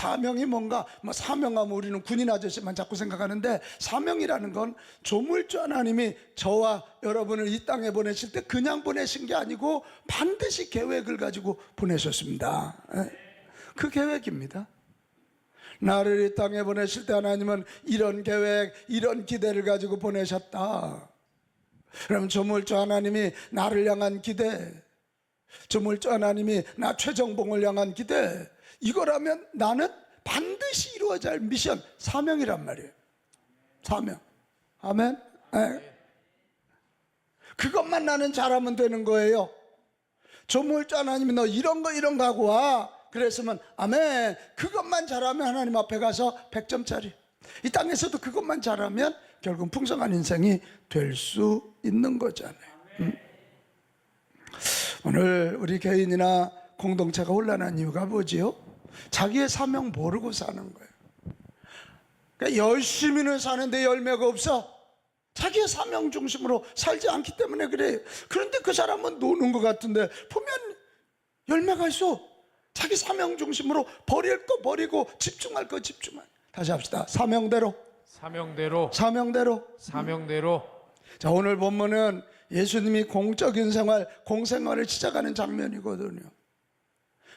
사명이 뭔가, 뭐 사명하면 우리는 군인 아저씨만 자꾸 생각하는데, 사명이라는 건 조물주 하나님이 저와 여러분을 이 땅에 보내실 때 그냥 보내신 게 아니고 반드시 계획을 가지고 보내셨습니다. 그 계획입니다. 나를 이 땅에 보내실 때 하나님은 이런 계획, 이런 기대를 가지고 보내셨다. 그럼 조물주 하나님이 나를 향한 기대, 조물주 하나님이 나 최정봉을 향한 기대, 이거라면 나는 반드시 이루어져야 할 미션, 사명이란 말이에요. 사명. 아멘. 네. 그것만 나는 잘하면 되는 거예요. 조물주 하나님이 너 이런 거 하고 와, 그랬으면 아멘. 그것만 잘하면 하나님 앞에 가서 100점짜리. 이 땅에서도 그것만 잘하면 결국 풍성한 인생이 될 수 있는 거잖아요. 오늘 우리 개인이나 공동체가 혼란한 이유가 뭐지요? 자기의 사명 모르고 사는 거예요. 그러니까 열심히는 사는데 열매가 없어. 자기의 사명 중심으로 살지 않기 때문에 그래요. 그런데 그 사람은 노는 것 같은데 보면 열매가 있어. 자기 사명 중심으로 버릴 거 버리고 집중할 거 집중할. 다시 합시다. 사명대로. 자, 오늘 본문은 예수님이 공적인 생활, 공생활을 시작하는 장면이거든요.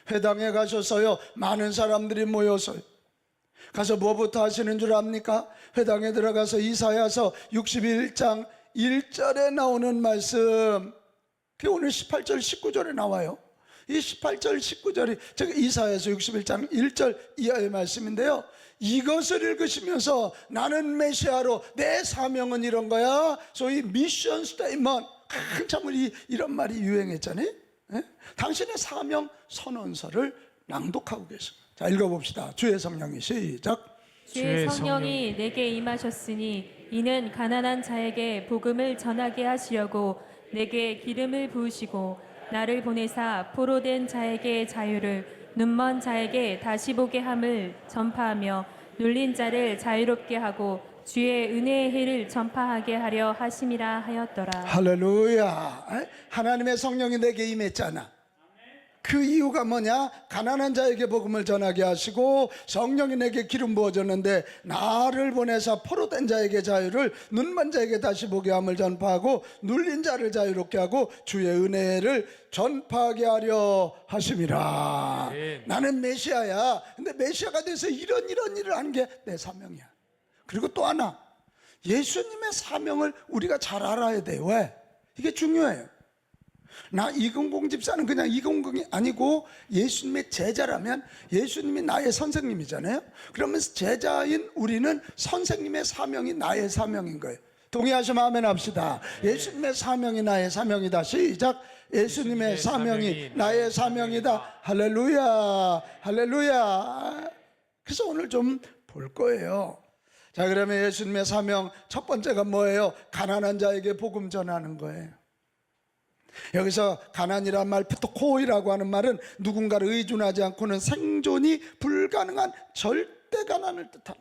회당에 가셨어요. 많은 사람들이 모여서요. 가서 뭐부터 하시는 줄 압니까? 회당에 들어가서 이사야서 61장 1절에 나오는 말씀, 그게 오늘 18절 19절에 나와요. 이 18절 19절이 제가 이사야서 61장 1절 이하의 말씀인데요, 이것을 읽으시면서 나는 메시아로 내 사명은 이런 거야, 소위 미션 스테이먼트, 한참을 이런 말이 유행했잖아요. 예? 당신의 사명 선언서를 낭독하고 계십니다. 자, 읽어봅시다. 주의 성령이, 시작. 주의 성령이 내게 임하셨으니 이는 가난한 자에게 복음을 전하게 하시려고 내게 기름을 부으시고 나를 보내사 포로된 자에게 자유를, 눈먼 자에게 다시 보게 함을 전파하며 눌린 자를 자유롭게 하고 주의 은혜의 해를 전파하게 하려 하심이라 하였더라. 할렐루야. 하나님의 성령이 내게 임했잖아. 그 이유가 뭐냐? 가난한 자에게 복음을 전하게 하시고 성령이 내게 기름 부어줬는데 나를 보내서 포로된 자에게 자유를, 눈먼 자에게 다시 보게 함을 전파하고 눌린 자를 자유롭게 하고 주의 은혜를 전파하게 하려 하심이라. 나는 메시아야. 근데 메시아가 돼서 이런 일을 하는 게 내 사명이야. 그리고 또 하나, 예수님의 사명을 우리가 잘 알아야 돼요. 왜? 이게 중요해요. 나 이근공 집사는 그냥 이근공이 아니고 예수님의 제자라면 예수님이 나의 선생님이잖아요. 그러면 제자인 우리는 선생님의 사명이 나의 사명인 거예요. 동의하시면 아멘 합시다. 예수님의 사명이 나의 사명이다. 시작. 예수님의 사명이 나의 사명이다. 할렐루야, 할렐루야. 그래서 오늘 좀 볼 거예요. 자, 그러면 예수님의 사명 첫 번째가 뭐예요? 가난한 자에게 복음 전하는 거예요. 여기서 가난이란 말, 푸토코이라고 하는 말은 누군가를 의존하지 않고는 생존이 불가능한 절대 가난을 뜻하는,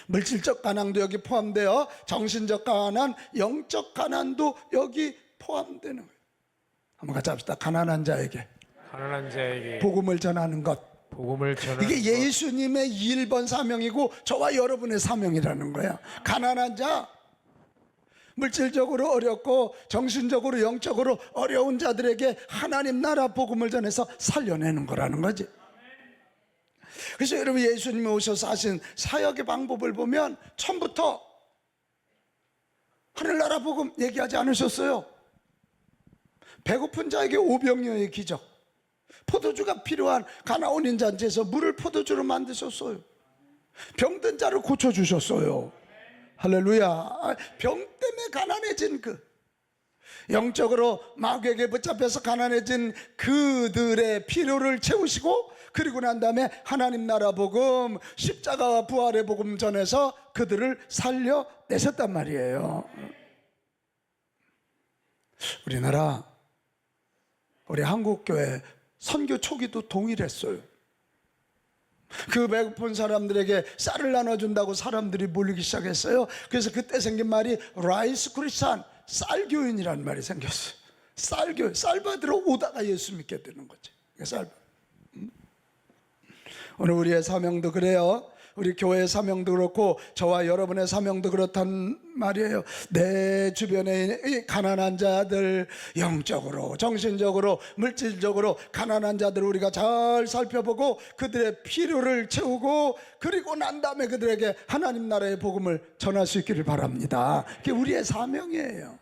물질적 가난도 여기 포함되어 정신적 가난, 영적 가난도 여기 포함되는 거예요. 한번 같이 합시다. 가난한 자에게 복음을 전하는 것. 이게 예수님의 1번 사명이고 저와 여러분의 사명이라는 거야. 가난한 자, 물질적으로 어렵고 정신적으로 영적으로 어려운 자들에게 하나님 나라 복음을 전해서 살려내는 거라는 거지. 그래서 여러분, 예수님이 오셔서 하신 사역의 방법을 보면 처음부터 하늘나라 복음 얘기하지 않으셨어요. 배고픈 자에게 오병이어의 기적, 포도주가 필요한 가나온인 잔치에서 물을 포도주로 만드셨어요. 병든 자를 고쳐주셨어요. 할렐루야. 병 때문에 가난해진 영적으로 마귀에게 붙잡혀서 가난해진 그들의 필요를 채우시고, 그리고 난 다음에 하나님 나라 복음, 십자가와 부활의 복음 전해서 그들을 살려내셨단 말이에요. 우리나라, 우리 한국교회 선교 초기도 동일했어요. 그 배고픈 사람들에게 쌀을 나눠준다고 사람들이 몰리기 시작했어요. 그래서 그때 생긴 말이 라이스 크리스찬, 쌀교인이라는 말이 생겼어요. 쌀교인, 쌀 받으러 오다가 예수 믿게 되는 거지. 쌀. 오늘 우리의 사명도 그래요. 우리 교회의 사명도 그렇고 저와 여러분의 사명도 그렇단 말이에요. 내 주변에 이 가난한 자들, 영적으로, 정신적으로, 물질적으로 가난한 자들 우리가 잘 살펴보고 그들의 필요를 채우고, 그리고 난 다음에 그들에게 하나님 나라의 복음을 전할 수 있기를 바랍니다. 그게 우리의 사명이에요.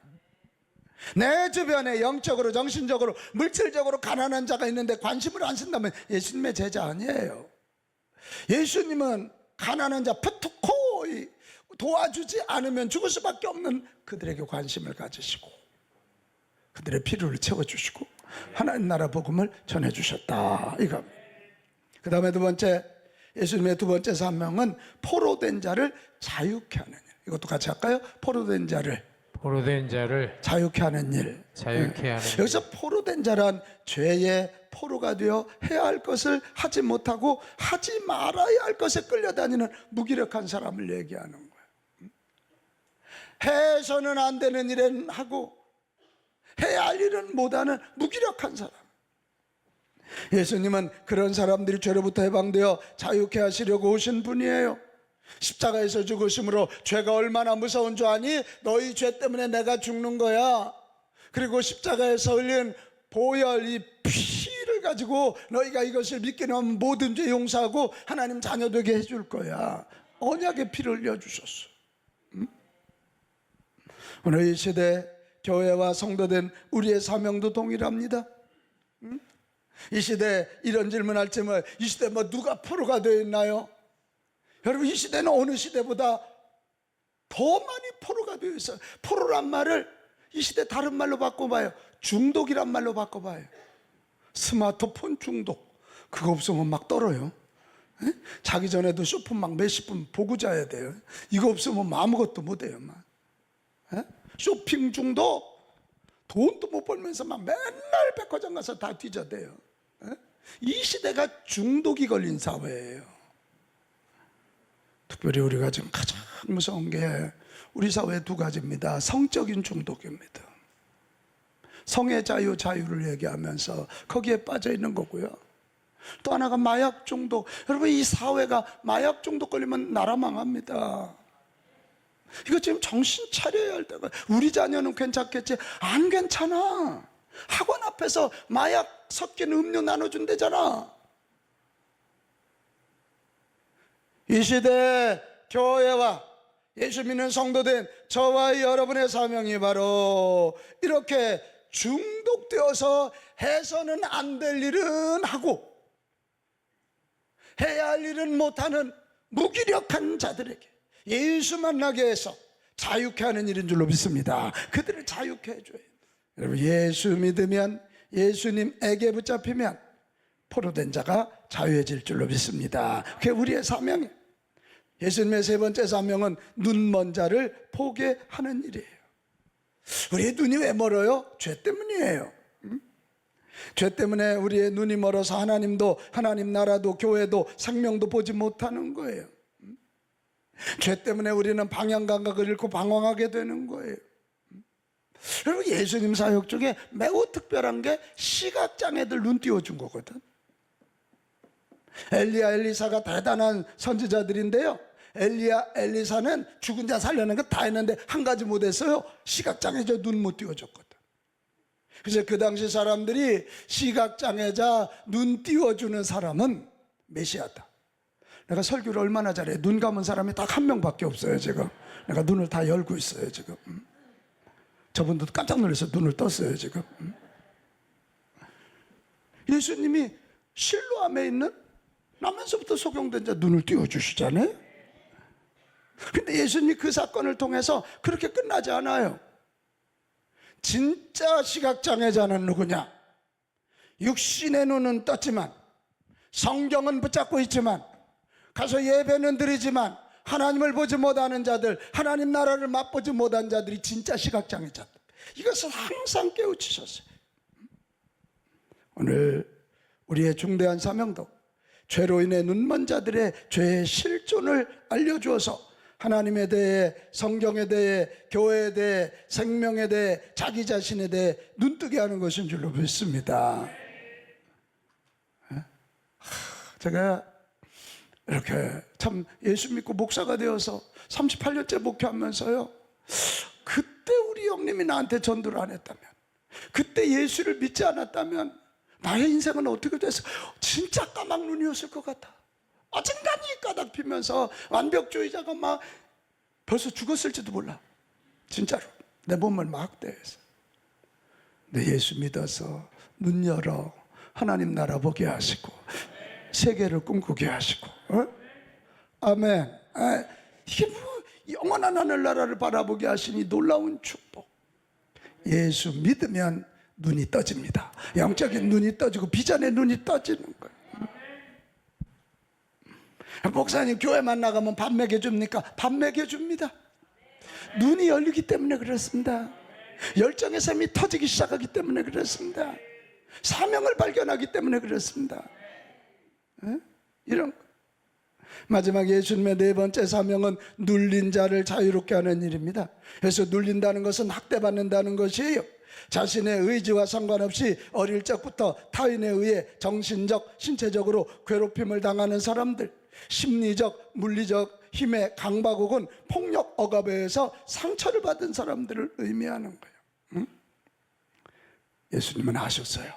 내 주변에 영적으로, 정신적으로, 물질적으로 가난한 자가 있는데 관심을 안 쓴다면 예수님의 제자 아니에요. 예수님은 가난한 자 푸트코이 도와주지 않으면 죽을 수밖에 없는 그들에게 관심을 가지시고 그들의 필요를 채워주시고 하나님 나라 복음을 전해주셨다, 이거. 그 다음에 두 번째, 예수님의 두 번째 사명은 포로된 자를 자유케 하는 일. 이것도 같이 할까요? 포로된 자를 자유케 하는 일. 여기서 포로된 자란 죄의 포로가 되어 해야 할 것을 하지 못하고 하지 말아야 할 것에 끌려다니는 무기력한 사람을 얘기하는 거예요. 해서는 안 되는 일은 하고 해야 할 일은 못하는 무기력한 사람. 예수님은 그런 사람들이 죄로부터 해방되어 자유케 하시려고 오신 분이에요. 십자가에서 죽으심으로 죄가 얼마나 무서운 줄 아니? 너희 죄 때문에 내가 죽는 거야. 그리고 십자가에서 흘린 보혈, 이 피를 가지고 너희가 이것을 믿게 되면 모든 죄 용서하고 하나님 자녀 되게 해줄 거야. 언약의 피를 흘려주셨어. 오늘 이 시대 교회와 성도된 우리의 사명도 동일합니다. 이 시대 이런 질문할 때면 이 시대 뭐 누가 포로가 되어 있나요? 여러분, 이 시대는 어느 시대보다 더 많이 포로가 되어 있어요. 포로란 말을 이 시대 다른 말로 바꿔봐요. 중독이란 말로 바꿔봐요. 스마트폰 중독. 그거 없으면 막 떨어요. 에? 자기 전에도 쇼폰 막 몇십 분 보고 자야 돼요. 이거 없으면 뭐 아무것도 못해요. 막. 에? 쇼핑 중독. 돈도 못 벌면서 막 맨날 백화점 가서 다 뒤져대요. 에? 이 시대가 중독이 걸린 사회예요. 특별히 우리가 지금 가장 무서운 게 우리 사회 두 가지입니다. 성적인 중독입니다. 성의 자유, 자유를 얘기하면서 거기에 빠져 있는 거고요. 또 하나가 마약 중독. 여러분, 이 사회가 마약 중독 걸리면 나라 망합니다. 이거 지금 정신 차려야 할 때가. 우리 자녀는 괜찮겠지? 안 괜찮아. 학원 앞에서 마약 섞인 음료 나눠준대잖아. 이 시대 교회와 예수 믿는 성도된 저와 여러분의 사명이 바로 이렇게 중독되어서 해서는 안 될 일은 하고 해야 할 일은 못하는 무기력한 자들에게 예수 만나게 해서 자유케 하는 일인 줄로 믿습니다. 그들을 자유케 해줘요. 여러분, 예수 믿으면, 예수님에게 붙잡히면 포로된 자가 자유해질 줄로 믿습니다. 그게 우리의 사명이에요. 예수님의 세 번째 사명은 눈먼 자를 보게 하는 일이에요. 우리의 눈이 왜 멀어요? 죄 때문이에요. 죄 때문에 우리의 눈이 멀어서 하나님도, 하나님 나라도, 교회도, 생명도 보지 못하는 거예요. 죄 때문에 우리는 방향 감각을 잃고 방황하게 되는 거예요. 여러분, 예수님 사역 중에 매우 특별한 게 시각장애들 눈 띄워준 거거든. 엘리야, 엘리사가 대단한 선지자들인데요, 엘리야, 엘리사는 죽은 자 살려는 거 다 했는데 한 가지 못했어요. 시각장애자 눈 못 띄워줬거든. 그래서 그 당시 사람들이 시각장애자 눈 띄워주는 사람은 메시아다. 내가 설교를 얼마나 잘해. 눈 감은 사람이 딱 한 명밖에 없어요 지금. 내가 눈을 다 열고 있어요 지금. 저분도 깜짝 놀라서 눈을 떴어요 지금. 예수님이 실로암에 있는 나면서부터 소경된 자 눈을 띄워주시잖아요. 근데 예수님이 그 사건을 통해서 그렇게 끝나지 않아요. 진짜 시각장애자는 누구냐? 육신의 눈은 떴지만, 성경은 붙잡고 있지만, 가서 예배는 드리지만 하나님을 보지 못하는 자들, 하나님 나라를 맛보지 못한 자들이 진짜 시각장애자들. 이것을 항상 깨우치셨어요. 오늘 우리의 중대한 사명도 죄로 인해 눈먼 자들의 죄의 실존을 알려주어서 하나님에 대해, 성경에 대해, 교회에 대해, 생명에 대해, 자기 자신에 대해 눈뜨게 하는 것인 줄로 믿습니다. 제가 이렇게 참 예수 믿고 목사가 되어서 38년째 목회하면서요, 그때 우리 형님이 나한테 전도를 안 했다면, 그때 예수를 믿지 않았다면 나의 인생은 어떻게 됐어? 진짜 까막눈이었을 것 같아. 어중간히 까닥피면서 완벽주의자가 막 벌써 죽었을지도 몰라. 진짜로 내 몸을 막 대해서. 내 예수 믿어서 눈 열어 하나님 나라 보게 하시고 세계를 꿈꾸게 하시고, 아멘. 이게 뭐 영원한 하늘나라를 바라보게 하시니 놀라운 축복. 예수 믿으면 눈이 떠집니다. 영적인 눈이 떠지고 비전의 눈이 떠지는 거예요. 목사님 교회만 나가면 밥 먹여줍니까? 밥 먹여줍니다. 눈이 열리기 때문에 그렇습니다. 열정의 샘이 터지기 시작하기 때문에 그렇습니다. 사명을 발견하기 때문에 그렇습니다. 이런 거. 마지막 예수님의 네 번째 사명은 눌린 자를 자유롭게 하는 일입니다. 그래서 눌린다는 것은 학대받는다는 것이에요. 자신의 의지와 상관없이 어릴 적부터 타인에 의해 정신적, 신체적으로 괴롭힘을 당하는 사람들, 심리적, 물리적 힘의 강박 혹은 폭력 억압에 의해서 상처를 받은 사람들을 의미하는 거예요. 예수님은 아셨어요.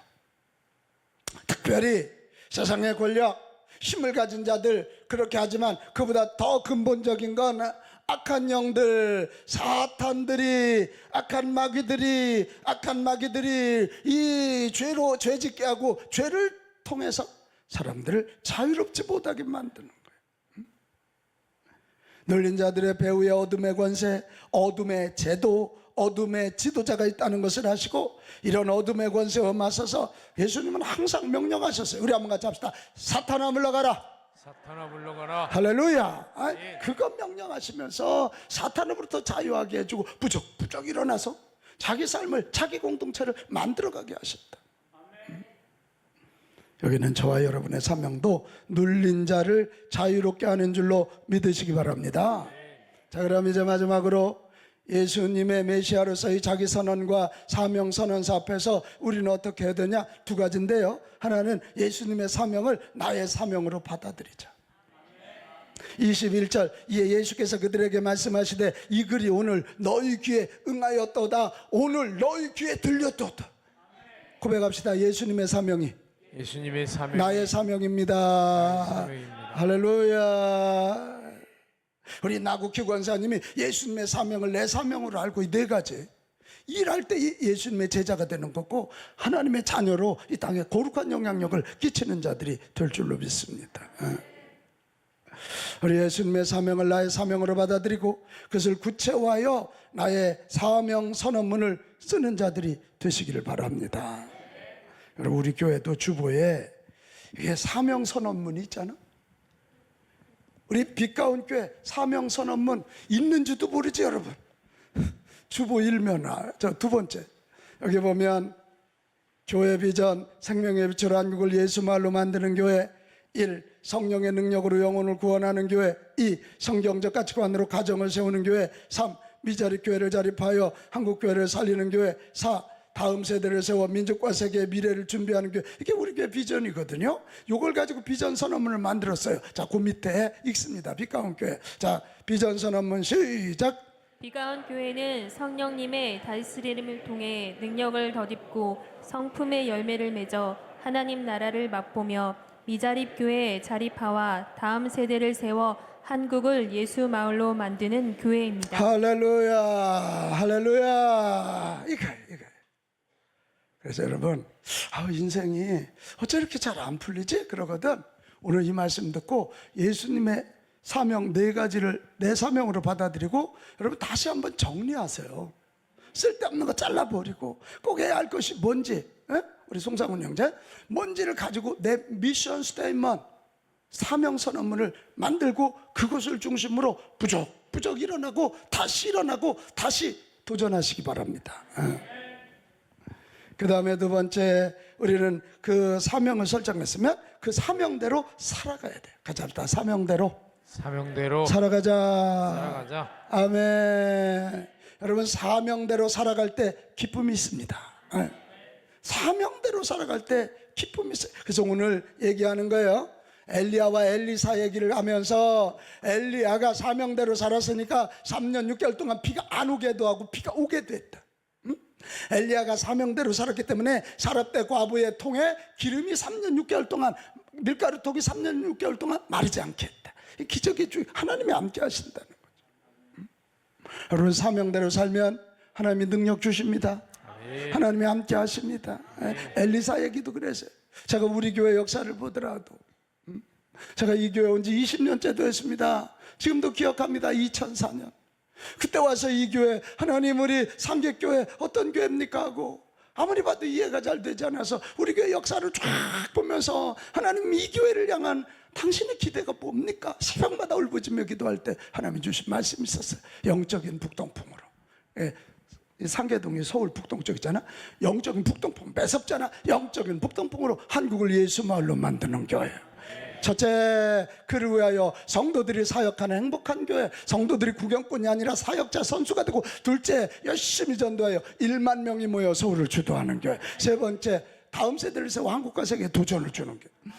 특별히 세상의 권력, 힘을 가진 자들 그렇게 하지만 그보다 더 근본적인 건 악한 영들, 사탄들이, 악한 마귀들이 이 죄로 죄짓게 하고 죄를 통해서 사람들을 자유롭지 못하게 만드는 거예요. 눌린 자들의 배후에 어둠의 권세, 어둠의 제도, 어둠의 지도자가 있다는 것을 아시고 이런 어둠의 권세와 맞서서 예수님은 항상 명령하셨어요. 우리 한번 같이 합시다. 사탄아 물러가라. 사탄아 물러가라. 할렐루야. 그거 명령하시면서 사탄으로부터 자유하게 해주고 부쩍부쩍 일어나서 자기 삶을, 자기 공동체를 만들어가게 하셨다. 여기는 저와 여러분의 사명도 눌린 자를 자유롭게 하는 줄로 믿으시기 바랍니다. 자, 그럼 이제 마지막으로 예수님의 메시아로서의 자기 선언과 사명 선언서 앞에서 우리는 어떻게 해야 되냐? 두 가지인데요. 하나는 예수님의 사명을 나의 사명으로 받아들이자. 21절, 이에 예수께서 그들에게 말씀하시되 이 글이 오늘 너희 귀에 응하였도다. 오늘 너희 귀에 들렸도다. 고백합시다. 예수님의 사명이 예수님의 사명 나의 사명입니다. 할렐루야. 우리 나국희 권사님이 예수님의 사명을 내 사명으로 알고 이 네 가지 일할 때 예수님의 제자가 되는 거고 하나님의 자녀로 이 땅에 거룩한 영향력을 끼치는 자들이 될 줄로 믿습니다. 우리 예수님의 사명을 나의 사명으로 받아들이고 그것을 구체화하여 나의 사명 선언문을 쓰는 자들이 되시기를 바랍니다. 여러분, 우리 교회도 주보에 이게 사명 선언문이 있잖아. 우리 빛가운 교회 사명 선언문 있는지도 모르지 여러분. 주보 1면 저 두 번째 여기 보면 교회 비전 생명의 빛으로 한국을 예수 말로 만드는 교회. 1. 성령의 능력으로 영혼을 구원하는 교회. 2. 성경적 가치관으로 가정을 세우는 교회. 3. 미자립 교회를 자립하여 한국 교회를 살리는 교회. 4. 다음 세대를 세워 민족과 세계의 미래를 준비하는 교회. 이게 우리 교회 비전이거든요. 이걸 가지고 비전 선언문을 만들었어요. 자, 그 밑에 읽습니다. 빛가운 교회. 자, 비전 선언문 시작. 빛가운 교회는 성령님의 다스림을 통해 능력을 덧입고 성품의 열매를 맺어 하나님 나라를 맛보며 미자립 교회의 자립화와 다음 세대를 세워 한국을 예수 마을로 만드는 교회입니다. 할렐루야, 할렐루야. 이거. 그래서 여러분, 인생이 어째 이렇게 잘 안 풀리지? 그러거든. 오늘 이 말씀 듣고 예수님의 사명 네 가지를 내 사명으로 받아들이고 여러분 다시 한번 정리하세요. 쓸데없는 거 잘라버리고 꼭 해야 할 것이 뭔지, 우리 송상훈 형제, 뭔지를 가지고 내 미션 스테이트먼트, 사명 선언문을 만들고 그것을 중심으로 부쩍부쩍 일어나고 다시 도전하시기 바랍니다. 그 다음에 두 번째, 우리는 그 사명을 설정했으면 그 사명대로 살아가야 돼요. 같이 합시다. 사명대로 살아가자. 아멘. 여러분, 사명대로 살아갈 때 기쁨이 있습니다. 사명대로 살아갈 때 기쁨이 있어요. 그래서 오늘 얘기하는 거예요. 엘리야와 엘리사 얘기를 하면서 엘리야가 사명대로 살았으니까 3년 6개월 동안 비가 안 오게도 하고 비가 오게 됐다. 엘리야가 사명대로 살았기 때문에 사렙대 과부의 통에 기름이 3년 6개월 동안, 밀가루 통이 3년 6개월 동안 마르지 않게 했다. 이 기적의 주 하나님이 함께 하신다는 거죠. 여러분, 사명대로 살면 하나님이 능력 주십니다. 하나님이 함께 하십니다. 엘리사 얘기도 그랬어요. 제가 우리 교회 역사를 보더라도, 제가 이 교회 온 지 20년째 됐습니다. 지금도 기억합니다. 2004년 그때 와서 이 교회, 하나님 우리 삼객교회 어떤 교회입니까 하고 아무리 봐도 이해가 잘 되지 않아서 우리 교회 역사를 쫙 보면서 하나님 이 교회를 향한 당신의 기대가 뭡니까? 새벽마다 울부짖며 기도할 때 하나님이 주신 말씀이 있었어요. 영적인 북동풍으로. 이 상계동이 서울 북동쪽이잖아. 영적인 북동풍, 매섭잖아. 영적인 북동풍으로 한국을 예수 마을로 만드는 교회. 첫째, 그를 위하여 성도들이 사역하는 행복한 교회, 성도들이 구경꾼이 아니라 사역자 선수가 되고, 둘째, 열심히 전도하여 1만 명이 모여 서울을 주도하는 교회. 세 번째, 다음 세대를 세워 한국과 세계에 도전을 주는 교회.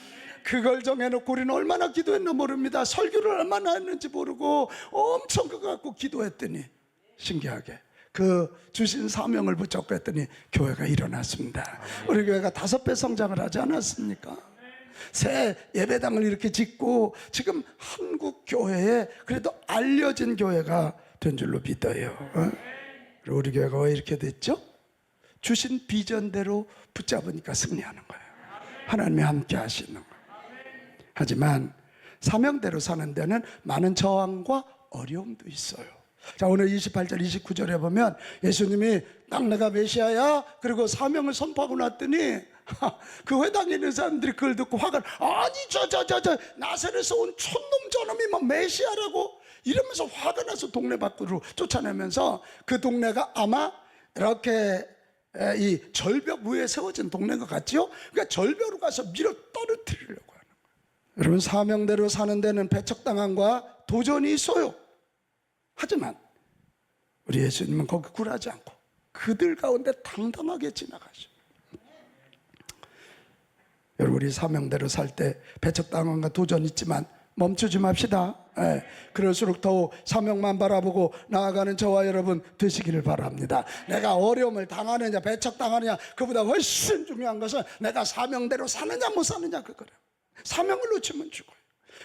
그걸 정해놓고 우리는 얼마나 기도했나 모릅니다. 설교를 얼마나 했는지 모르고 엄청 그거 갖고 기도했더니 신기하게 그 주신 사명을 붙잡고 했더니 교회가 일어났습니다. 우리 교회가 5배 성장을 하지 않았습니까? 새 예배당을 이렇게 짓고 지금 한국 교회에 그래도 알려진 교회가 된 줄로 믿어요. 그리고 우리 교회가 왜 이렇게 됐죠? 주신 비전대로 붙잡으니까 승리하는 거예요. 하나님이 함께 하시는 거예요. 하지만 사명대로 사는 데는 많은 저항과 어려움도 있어요. 자, 오늘 28절 29절에 보면 예수님이 딱 내가 메시아야 그리고 사명을 선포하고 났더니 그 회당에 있는 사람들이 그걸 듣고 화가 아니 저 나사렛에서 온 촌놈 저놈이 막 메시아라고 이러면서 화가 나서 동네 밖으로 쫓아내면서 그 동네가 아마 이렇게 이 절벽 위에 세워진 동네인 것 같죠? 그러니까 절벽으로 가서 밀어 떨어뜨리려고 하는 거예요. 여러분, 사명대로 사는 데는 배척당함과 도전이 있어요. 하지만 우리 예수님은 거기 굴하지 않고 그들 가운데 당당하게 지나가죠. 여러분, 우리 사명대로 살 때 배척당함과 도전이 있지만 멈추지 맙시다. 그럴수록 더욱 사명만 바라보고 나아가는 저와 여러분 되시기를 바랍니다. 내가 어려움을 당하느냐 배척당하느냐 그보다 훨씬 중요한 것은 내가 사명대로 사느냐 못 사느냐 그거예요. 사명을 놓치면 죽어요.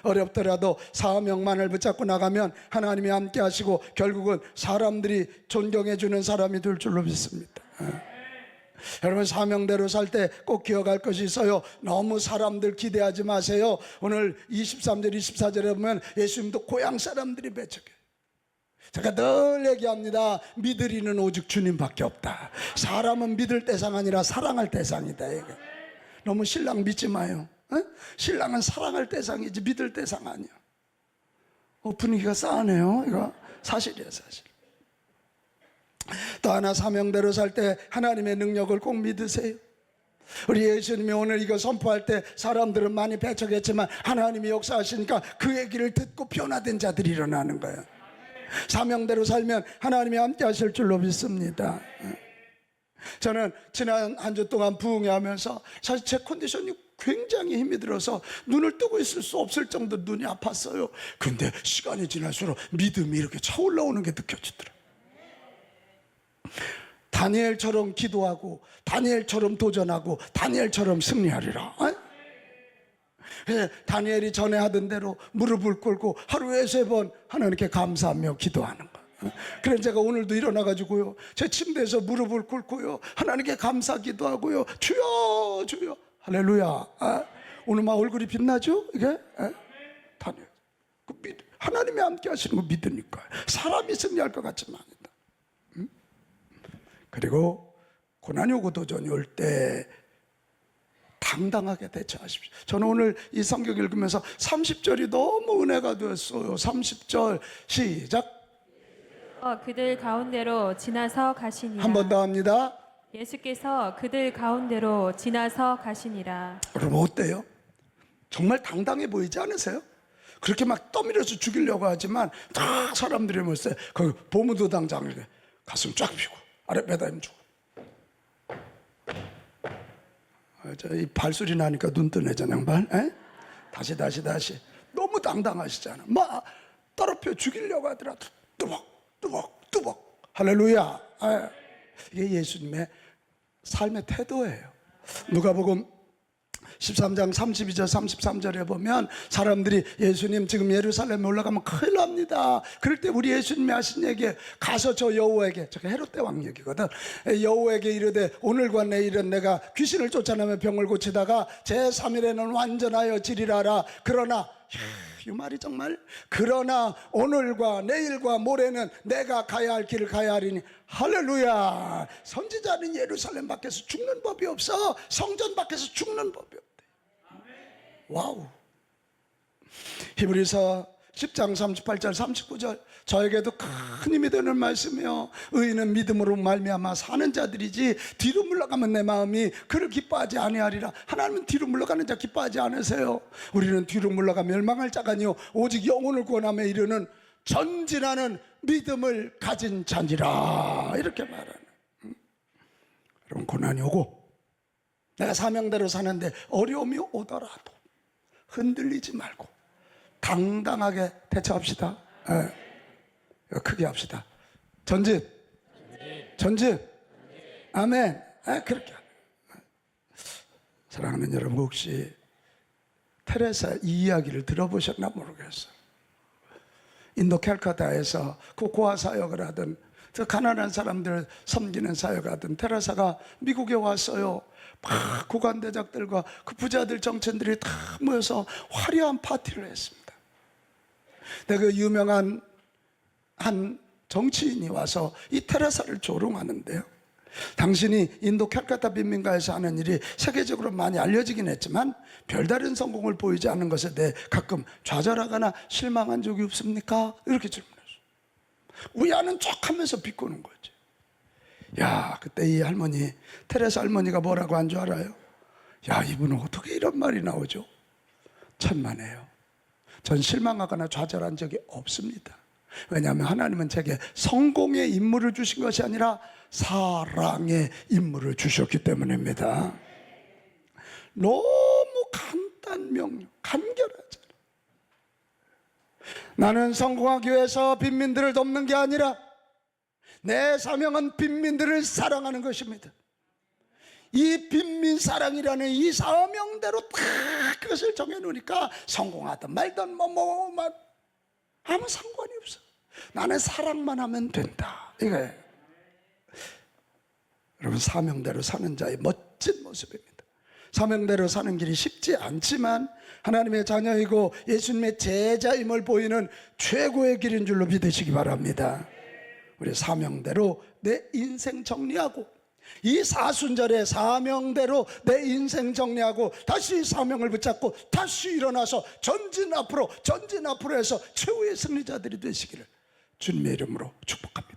어렵더라도 사명만을 붙잡고 나가면 하나님이 함께 하시고 결국은 사람들이 존경해 주는 사람이 될 줄로 믿습니다. 여러분, 사명대로 살 때 꼭 기억할 것이 있어요. 너무 사람들 기대하지 마세요. 오늘 23절 24절에 보면 예수님도 고향 사람들이 배척해요. 제가 늘 얘기합니다. 믿을 이는 오직 주님밖에 없다. 사람은 믿을 대상 아니라 사랑할 대상이다. 이게. 너무 신랑 믿지 마요. 신랑은 사랑할 대상이지 믿을 대상 아니야. 분위기가 싸하네요. 이거 사실이에요, 사실. 또 하나, 사명대로 살 때 하나님의 능력을 꼭 믿으세요. 우리 예수님이 오늘 이거 선포할 때 사람들은 많이 배척했지만 하나님이 역사하시니까 그 얘기를 듣고 변화된 자들이 일어나는 거예요. 사명대로 살면 하나님이 함께 하실 줄로 믿습니다. 저는 지난 한 주 동안 부흥회하면서 사실 제 컨디션이 굉장히 힘이 들어서 눈을 뜨고 있을 수 없을 정도로 눈이 아팠어요. 근데 시간이 지날수록 믿음이 이렇게 차올라오는 게 느껴지더라고요. 다니엘처럼 기도하고 다니엘처럼 도전하고 다니엘처럼 승리하리라. 다니엘이 전에 하던 대로 무릎을 꿇고 하루에 3번 하나님께 감사하며 기도하는 거예요. 그래서 제가 오늘도 일어나가지고요 제 침대에서 무릎을 꿇고요 하나님께 감사 기도하고요 주여 주여 할렐루야. 오늘 막 얼굴이 빛나죠? 이게 다니엘 하나님이 함께 하시는 거 믿으니까 사람이 승리할 것 같지만 아니다. 그리고 고난이 오고 도전이 올 때 당당하게 대처하십시오. 저는 오늘 이 성경 읽으면서 30절이 너무 은혜가 되었어요. 30절 시작. 그들 가운데로 지나서 가시니라. 한 번 더 합니다. 예수께서 그들 가운데로 지나서 가시니라. 여러분 어때요? 정말 당당해 보이지 않으세요? 그렇게 막 떠밀어서 죽이려고 하지만 다 사람들이 뭐였어요? 그 보문도당장을 가슴 쫙 펴고 아래 매다 힘주고 이 발소리 나니까 눈 뜨네 저 양반. 다시 너무 당당하시잖아. 막 떨어뜨려 죽이려고 하더라도 뚜벅 할렐루야. 이게 예수님의 삶의 태도예요. 누가복음 13장 32절 33절에 보면 사람들이 예수님 지금 예루살렘에 올라가면 큰일 납니다. 그럴 때 우리 예수님이 하신 얘기, 가서 저 여호에게, 저게 헤롯 대왕 얘기거든, 여호에게 이르되 오늘과 내일은 내가 귀신을 쫓아내며 병을 고치다가 제3일에는 완전하여 지리라라. 그러나 이 말이 정말, 그러나 오늘과 내일과 모레는 내가 가야 할 길을 가야 하리니. 할렐루야. 선지자는 예루살렘 밖에서 죽는 법이 없어. 성전 밖에서 죽는 법이 없대. 와우. 히브리서 10장 38절 39절 저에게도 큰 힘이 되는 말씀이요, 의인은 믿음으로 말미암아 사는 자들이지 뒤로 물러가면 내 마음이 그를 기뻐하지 아니하리라. 하나님은 뒤로 물러가는 자 기뻐하지 않으세요. 우리는 뒤로 물러가 멸망할 자가 아니요 오직 영혼을 구원하며 이르는 전진하는 믿음을 가진 자니라. 이렇게 말하는. 여러분, 고난이 오고 내가 사명대로 사는데 어려움이 오더라도 흔들리지 말고 당당하게 대처합시다. 크게 합시다. 전진. 아멘. 그렇게. 사랑하는 여러분, 혹시 테레사 이 이야기를 들어보셨나 모르겠어요. 인도 캘커타에서 그 고아 사역을 하던, 그 가난한 사람들 섬기는 사역을 하던 테레사가 미국에 왔어요. 막 고관대작들과 그 부자들 정치인들이 다 모여서 화려한 파티를 했습니다. 근데 그 유명한 한 정치인이 와서 이 테레사를 조롱하는데요, 당신이 인도 캘커타 빈민가에서 하는 일이 세계적으로 많이 알려지긴 했지만 별다른 성공을 보이지 않는 것에 대해 가끔 좌절하거나 실망한 적이 없습니까? 이렇게 질문했어요. 우야는 척하면서 비꼬는 거지. 야, 그때 이 할머니, 테레사 할머니가 뭐라고 한 줄 알아요? 야, 이분은 어떻게 이런 말이 나오죠? 천만에요. 전 실망하거나 좌절한 적이 없습니다. 왜냐하면 하나님은 제게 성공의 임무를 주신 것이 아니라 사랑의 임무를 주셨기 때문입니다. 너무 간단 명령, 간결하잖아. 나는 성공하기 위해서 빈민들을 돕는 게 아니라 내 사명은 빈민들을 사랑하는 것입니다. 이 빈민 사랑이라는 이 사명대로 다 그것을 정해놓으니까 성공하든 말든 아무 상관이 없어. 나는 사랑만 하면 된다, 이거예요. 여러분, 사명대로 사는 자의 멋진 모습입니다. 사명대로 사는 길이 쉽지 않지만 하나님의 자녀이고 예수님의 제자임을 보이는 최고의 길인 줄로 믿으시기 바랍니다. 우리 사명대로 내 인생 정리하고, 이 사순절에 사명대로 내 인생 정리하고 다시 사명을 붙잡고 다시 일어나서 전진 앞으로 해서 최후의 승리자들이 되시기를 주님의 이름으로 축복합니다.